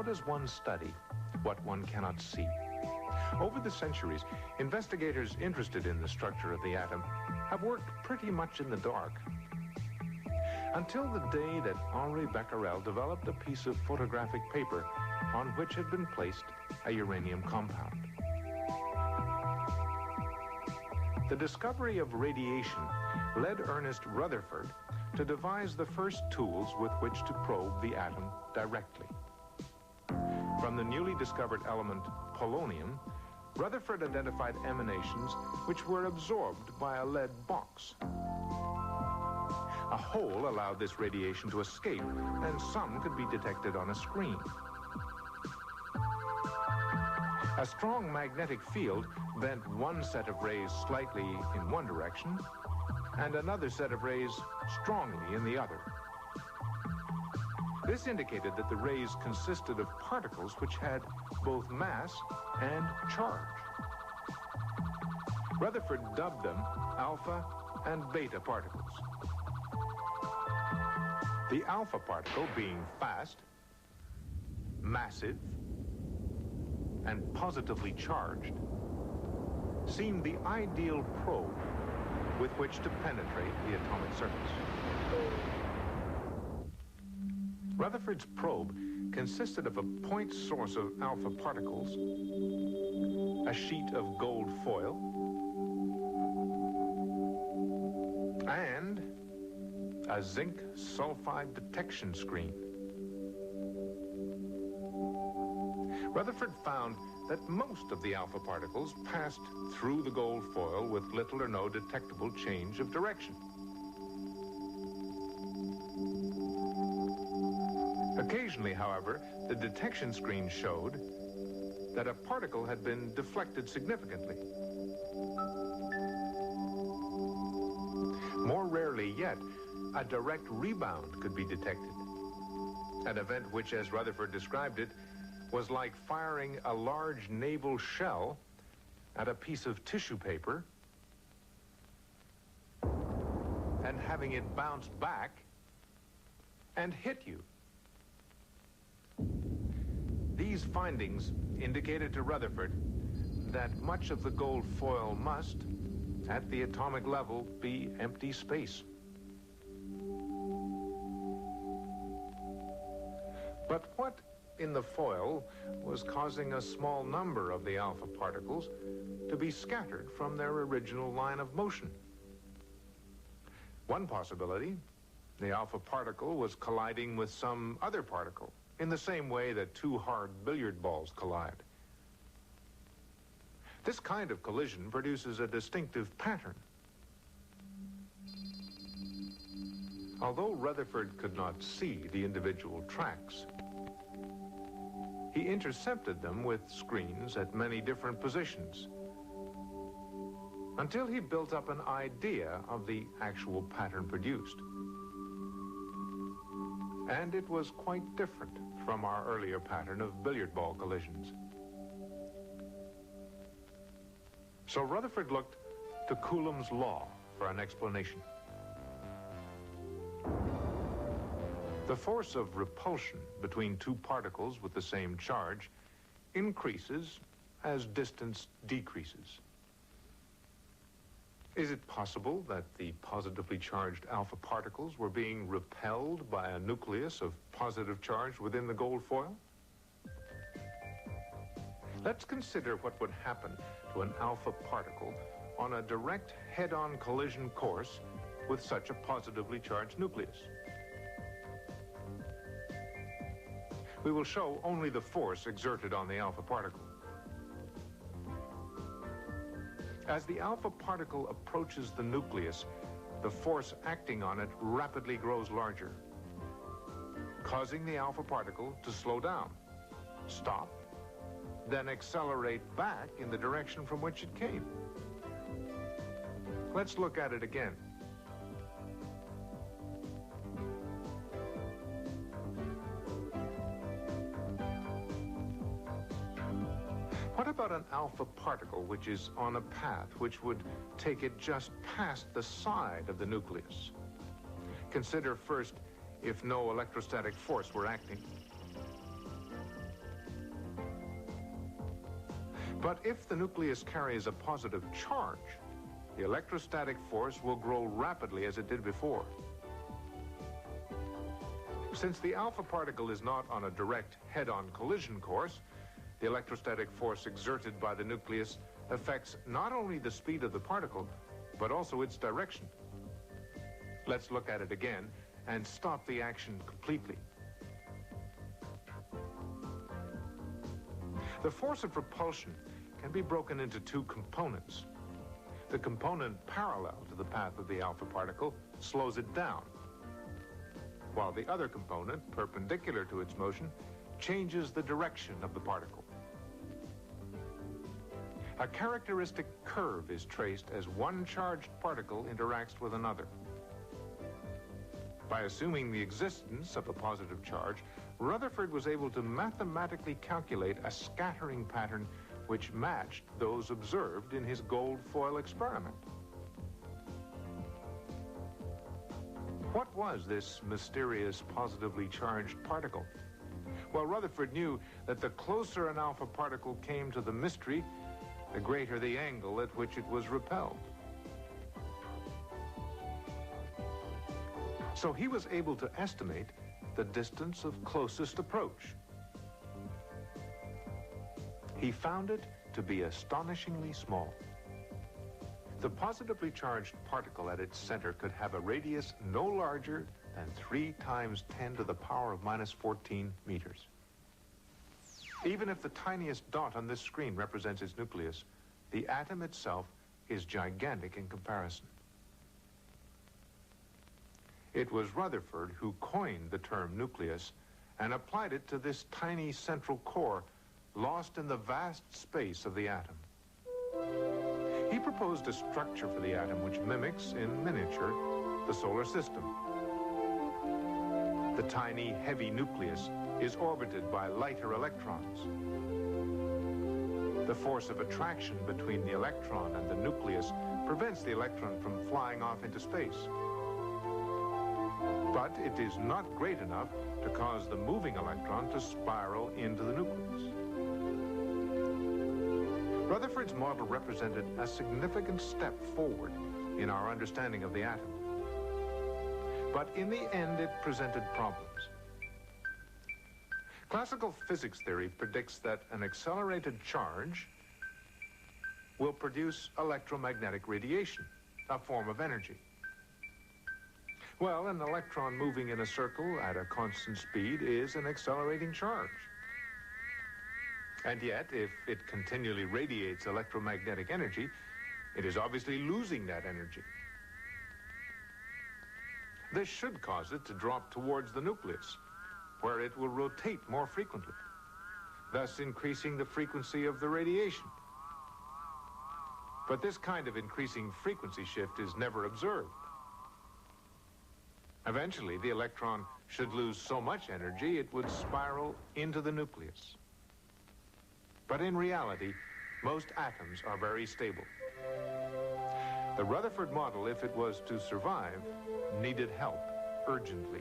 How does one study what one cannot see? Over the centuries, investigators interested in the structure of the atom have worked pretty much in the dark. Until the day that Henri Becquerel developed a piece of photographic paper on which had been placed a uranium compound. The discovery of radiation led Ernest Rutherford to devise the first tools with which to probe the atom directly. From the newly discovered element polonium, Rutherford identified emanations which were absorbed by a lead box. A hole allowed this radiation to escape, and some could be detected on a screen. A strong magnetic field bent one set of rays slightly in one direction, and another set of rays strongly in the other. This indicated that the rays consisted of particles which had both mass and charge. Rutherford dubbed them alpha and beta particles. The alpha particle, being fast, massive, and positively charged, seemed the ideal probe with which to penetrate the atomic surface. Rutherford's probe consisted of a point source of alpha particles, a sheet of gold foil, and a zinc sulfide detection screen. Rutherford found that most of the alpha particles passed through the gold foil with little or no detectable change of direction. Occasionally, however, the detection screen showed that a particle had been deflected significantly. More rarely yet, a direct rebound could be detected, an event which, as Rutherford described it, was like firing a large naval shell at a piece of tissue paper and having it bounce back and hit you. These findings indicated to Rutherford that much of the gold foil must, at the atomic level, be empty space. But what in the foil was causing a small number of the alpha particles to be scattered from their original line of motion? One possibility, the alpha particle was colliding with some other particle, in the same way that two hard billiard balls collide. This kind of collision produces a distinctive pattern. Although Rutherford could not see the individual tracks, he intercepted them with screens at many different positions until he built up an idea of the actual pattern produced. And it was quite different from our earlier pattern of billiard ball collisions. So Rutherford looked to Coulomb's law for an explanation. The force of repulsion between two particles with the same charge increases as distance decreases. Is it possible that the positively charged alpha particles were being repelled by a nucleus of positive charge within the gold foil? Let's consider what would happen to an alpha particle on a direct head-on collision course with such a positively charged nucleus. We will show only the force exerted on the alpha particle. As the alpha particle approaches the nucleus, the force acting on it rapidly grows larger, causing the alpha particle to slow down, stop, then accelerate back in the direction from which it came. Let's look at it again. What about an alpha particle which is on a path which would take it just past the side of the nucleus? Consider first if no electrostatic force were acting. But if the nucleus carries a positive charge, the electrostatic force will grow rapidly as it did before. Since the alpha particle is not on a direct head-on collision course, the electrostatic force exerted by the nucleus affects not only the speed of the particle, but also its direction. Let's look at it again and stop the action completely. The force of repulsion can be broken into two components. The component parallel to the path of the alpha particle slows it down, while the other component, perpendicular to its motion, changes the direction of the particle. A characteristic curve is traced as one charged particle interacts with another. By assuming the existence of a positive charge, Rutherford was able to mathematically calculate a scattering pattern which matched those observed in his gold foil experiment. What was this mysterious positively charged particle? Well, Rutherford knew that the closer an alpha particle came to the mystery, the greater the angle at which it was repelled. So he was able to estimate the distance of closest approach. He found it to be astonishingly small. The positively charged particle at its center could have a radius no larger than 3 × 10⁻⁻14 meters. Even if the tiniest dot on this screen represents its nucleus, the atom itself is gigantic in comparison. It was Rutherford who coined the term nucleus and applied it to this tiny central core lost in the vast space of the atom. He proposed a structure for the atom which mimics, in miniature, the solar system. The tiny, heavy nucleus is orbited by lighter electrons. The force of attraction between the electron and the nucleus prevents the electron from flying off into space. But it is not great enough to cause the moving electron to spiral into the nucleus. Rutherford's model represented a significant step forward in our understanding of the atom. But in the end, it presented problems. Classical physics theory predicts that an accelerated charge will produce electromagnetic radiation, a form of energy. Well, an electron moving in a circle at a constant speed is an accelerating charge. And yet, if it continually radiates electromagnetic energy, it is obviously losing that energy. This should cause it to drop towards the nucleus, where it will rotate more frequently, thus increasing the frequency of the radiation. But this kind of increasing frequency shift is never observed. Eventually, the electron should lose so much energy it would spiral into the nucleus. But in reality, most atoms are very stable. The Rutherford model, if it was to survive, needed help urgently.